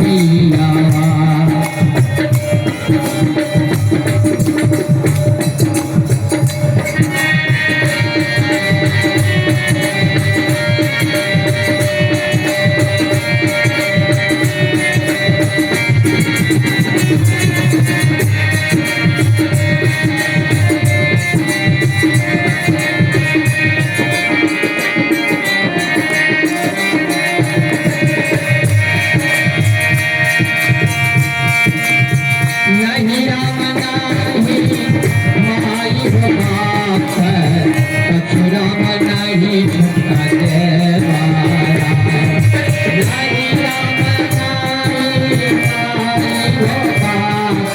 पिया। नहीं राम नहीं माई हो बाप, कछु राम नहीं छुटका देवारा। नहीं राम नहीं माई हो बाप,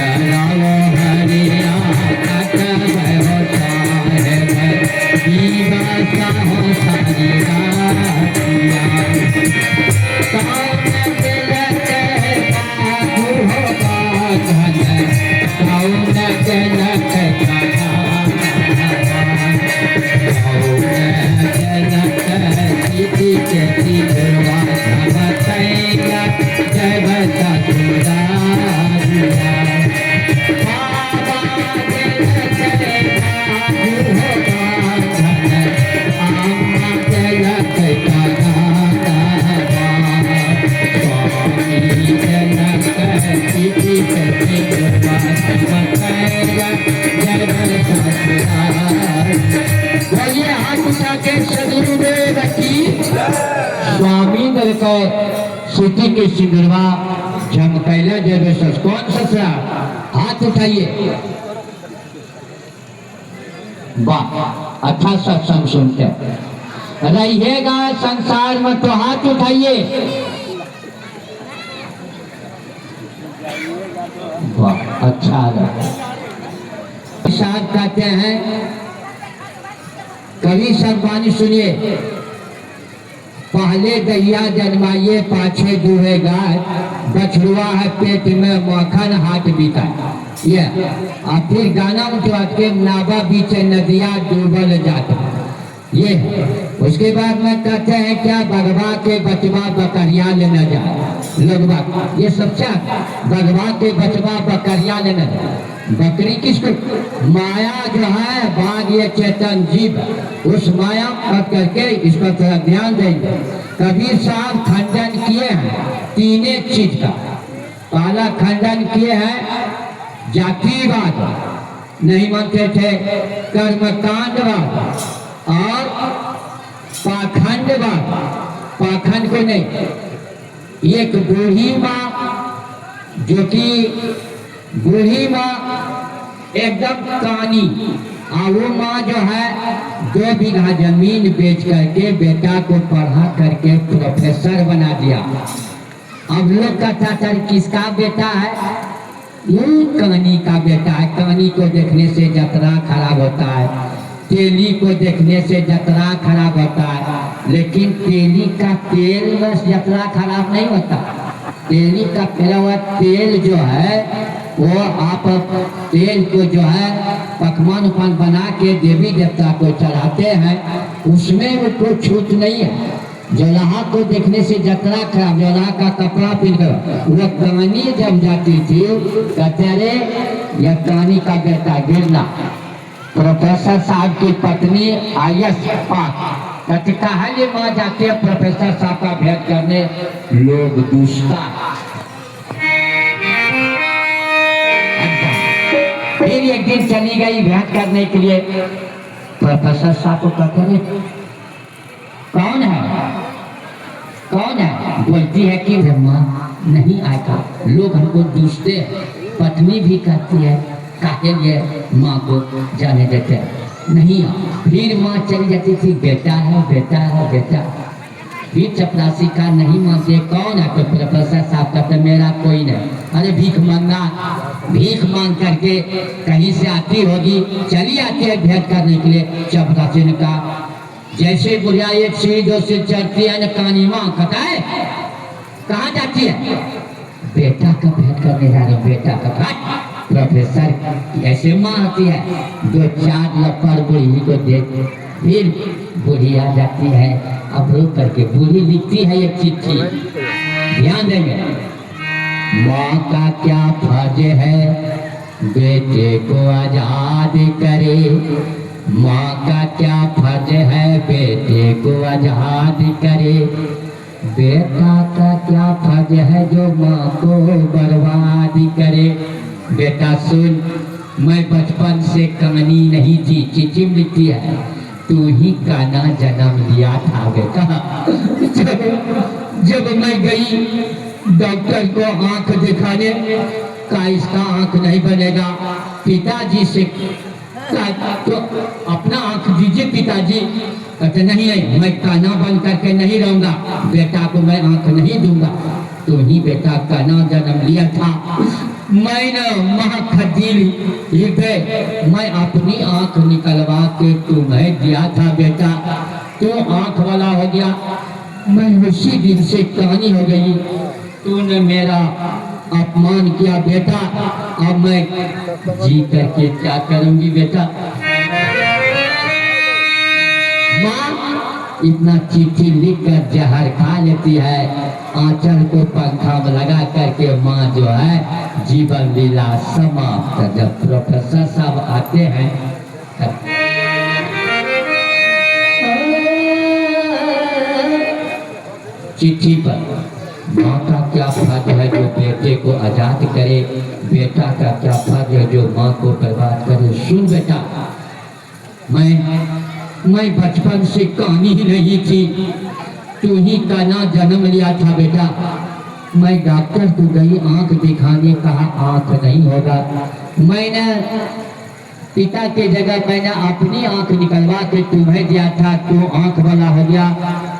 कराओ हरिया कटब हो साहेब, दीवा साहो सारी रातिया। कौन दिलक बाबू हो बाधन, कौन दिलक सीधी के सीधवा बताएगा जय बता स्वामी दल के सूती के सिंदूरवा झमकैला जब सस। कौन ससरा हाथ उठाइए। वाह, अच्छा सत्संग सुनते रहिएगा संसार में तो हाथ उठाइए। वाह, अच्छा साथ कहते हैं कवि सब वाणी सुनिए। पहले गैया जन्माइए पाछे दूहे गाय, बछड़ुआ है पेट में मक्खन हाथ बीता। ये और फिर गाना उठवा के नावा बीच नदिया डूबल जाता। ये उसके बाद में कहते हैं क्या बगवा के बचवा बकरिया लेना जाए। लगवा ये सब क्या बगवा के बचवा बकरिया लेना जाए। बकरी किसको? माया जो है बाघ ये चेतन जीव, उस माया पकड़ करके इस पर थोड़ा ध्यान देंगे। कबीर साहब खंडन किए हैं तीन एक चीज का। पहला खंडन किए हैं जातिवाद, नहीं मानते थे, कर्मकांडवाद और पाखंडवाद। पाखंड को नहीं। एक बूढ़ी माँ जो कि बूढ़ी माँ एकदम कानी, और वो माँ जो है 2 बीघा जमीन बेच करके बेटा को पढ़ा करके प्रोफेसर बना दिया। अब लोग कहता था किसका बेटा है? ये कानी का बेटा है। कानी को देखने से जतरा खराब होता है, तेली को देखने से जतरा खराब होता है, लेकिन तेली का तेल बस जतरा खराब नहीं होता। तेली का पेला हुआ तेल जो है वो आप तेल को जो है पकवान उपान बना के देवी देवता को चढ़ाते हैं, उसमें वो कोई छूट नहीं है। जोलाहा को देखने से जतरा खराब, जोलाहा का कपड़ा पहनकर वो कानी जब जाती थी कहते रे यह कानी का बेटा गिरना। प्रोफेसर साहब की पत्नी IAS पास कहते कहा ये माँ जाती है प्रोफेसर साहब का भेंट करने, लोग दूसरा। फिर एक दिन चली गई भेंट करने के लिए। प्रोफेसर साहब को कहते हैं कौन है? कौन है? बोलती है कि माँ नहीं आएगा, लोग हमको दूसते हैं। पत्नी भी कहती है काहे ये माँ को जाने देते हैं नहीं। फिर माँ चली जाती थी, बेटा है बेटा है बेटा। फिर चपरासी का नहीं मानते, कौन है? तो प्रोफेसर साहब कहते मेरा कोई नहीं। अरे भीख मांगना, भीख मांग करके कहीं से आती होगी, चली आती है भेंट करने के लिए। चपरासी ने कहा जैसे बुढ़िया एक सीढ़ी 2 से चढ़ती है न कानी माँ कहता है कहाँ जाती है? बेटा का भेंट करने जा रही, बेटा का। प्रोफेसर ऐसे माँ आती है 2-4 लफड़ बुढ़ी को देख फिर बूढ़ी आ जाती है। अब रो करके बूढ़ी लिखती है एक चिट्ठी, ध्यान देंगे। माँ का क्या फर्ज है बेटे को आजाद करे, माँ का क्या फर्ज है बेटे को आजाद करे, बेटा का क्या फर्ज है जो माँ को बर्बाद करे। बेटा सुन, मैं बचपन से कहानी नहीं थी, चिट्ठी लिखती है, तू ही काना जन्म लिया था बेटा। जब मैं गई डॉक्टर को आंख दिखाने का, इसका आंख नहीं बनेगा, पिताजी से तो अपना आंख दीजिए पिताजी। कहते नहीं नहीं, मैं काना बंद करके नहीं रहूंगा, बेटा को मैं आंख नहीं दूंगा, तू ही बेटा काना जन्म लिया था। मैंने महाखदील हृदय मैं अपनी आंख निकलवा के तुम्हें दिया था बेटा, तू आंख वाला हो गया, मैं उसी दिन से कानी हो गई, तूने मेरा अपमान किया बेटा, अब मैं जी करके क्या करूंगी बेटा। माँ इतना चिट्ठी लिखकर जहर खा लेती है, आंचल को पंखा में लगा करके माँ जो है जीवन लीला समाप्त। जब प्रोफेसर साहब आते हैं, चिट्ठी पर माँ का क्या फर्ज है जो बेटे को आजाद करे, बेटा का क्या फर्ज है जो माँ को बर्बाद करे। सुन बेटा, मैं बचपन से कानी ही नहीं थी, तू ही काना जन्म लिया था बेटा। मैं डॉक्टर को गई आंख दिखाने, कहा आंख नहीं होगा। मैंने पिता के जगह मैंने अपनी आंख निकलवा के तुम्हें दिया था, तू आंख वाला हो गया,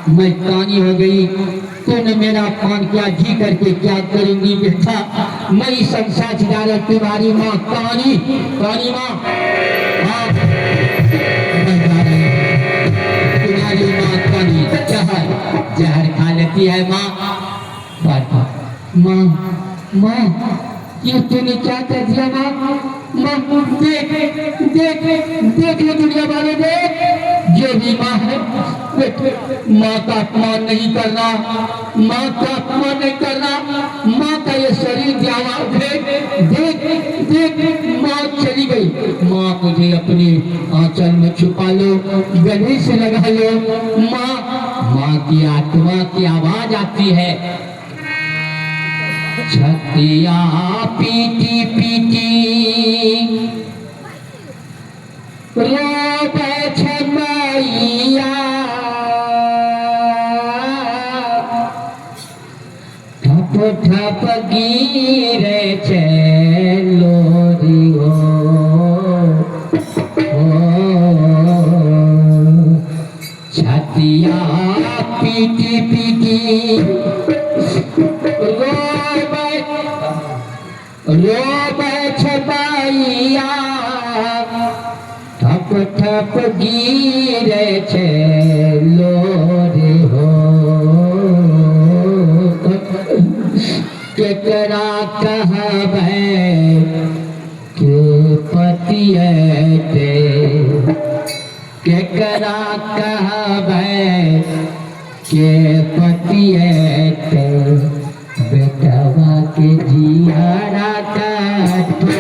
मैं कानी हो गई, तूने मेरा अपमान किया, जी करके क्या करूंगी बेटा। मैं इस संसार से जा रहा, तुम्हारी माँ कानी कानी माँ, तुम्हारी माँ कानी जहर खा लेती है माँ। माँ माँ ये तूने क्या कर दिया माँ? माँ देख देख देख ये दुनिया वाले देख, जो भी माँ है माँ का अपमान नहीं करना, माँ का अपमान नहीं करना, माँ का ये शरीर दिया देख देख देख, माँ चली गई, माँ मुझे अपने आंचल में छुपा लो, गले से लगा लो। माँ की आत्मा की आवाज आती है, छतिया पीटी पीटी रोबे छमैया, ठप ठप गिरे छे लोरियो, छतिया पीटी पीटी रोबे छमैया, ठप ठप गिरे छे लोरी हो। केकरा कहबै के पतियते, केकरा कहबै के पतियते, बेटवा के जियारा काटो।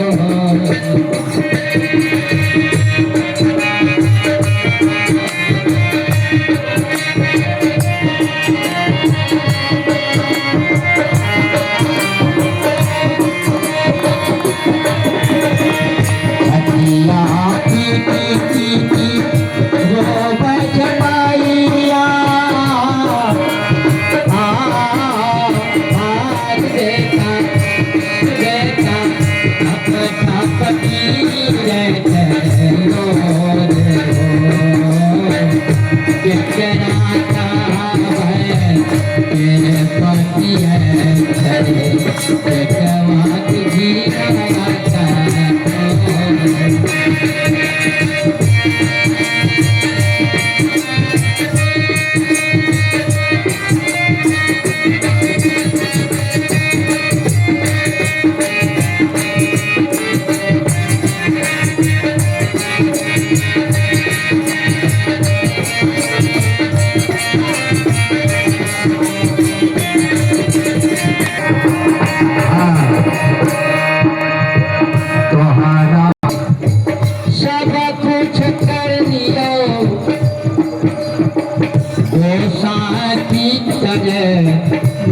रे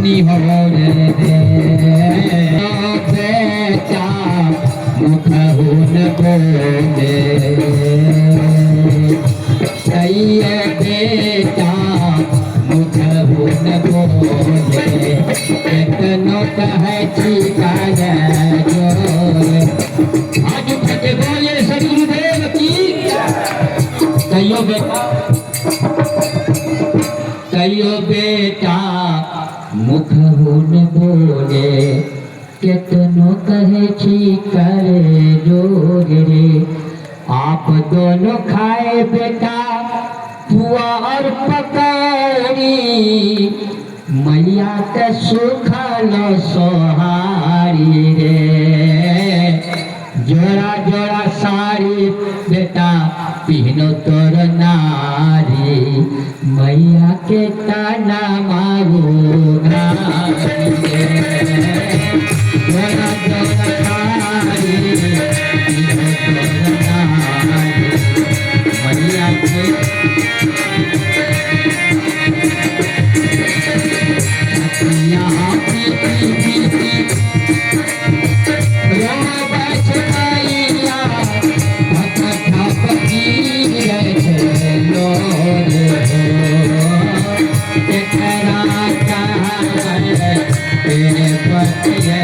निहोर रे बेटा मुख हुन बोले कहिए बेटा मुख हुन बोले कितनो कहे ठिकान जोरे आज फटे बोले सदगुरुदेव की कहियो बेटा मुख हुन बोले कितनो कहे करे जोर रे आप दोनों खाए बेटा पुआ और पकौड़ी मैया के सुखल सोहारी रे जोड़ा जोड़ा साड़ी बेटा पहनो तोर नारी मैया के ताना मागो जोड़ा जोड़ा साड़ी पहनो तोर नारी मैया के यहाँ तेरे पतिया